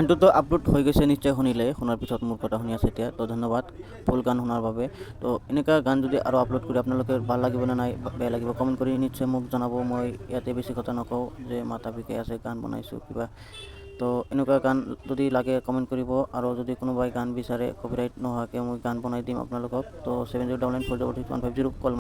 গানটোতো upload হৈ গৈছে, নিশ্চয় শুনিলে। শুনাৰ পিছত মোৰ কথা শুনি আছে এতিয়া, তো ধন্যবাদ ফুল গান শুনাৰ বাবে। তো এনেকুৱা গান যদি আৰু আপলোড কৰি আপোনালোকে ভাল লাগিব নে নাই, বেয়া লাগিব, কমেণ্ট কৰি নিশ্চয় মোক জনাব। মই ইয়াতে বেছি কথা নকওঁ যে মাথা বিষাই আছে, গান বনাইছোঁ কিবা। তো এনেকুৱা গান যদি লাগে কমেণ্ট কৰিব, আৰু যদি কোনোবাই গান বিচাৰে কপিৰাইট নোহোৱাকৈ মই গান বনাই দিম আপোনালোকক। তো 7099403150 কল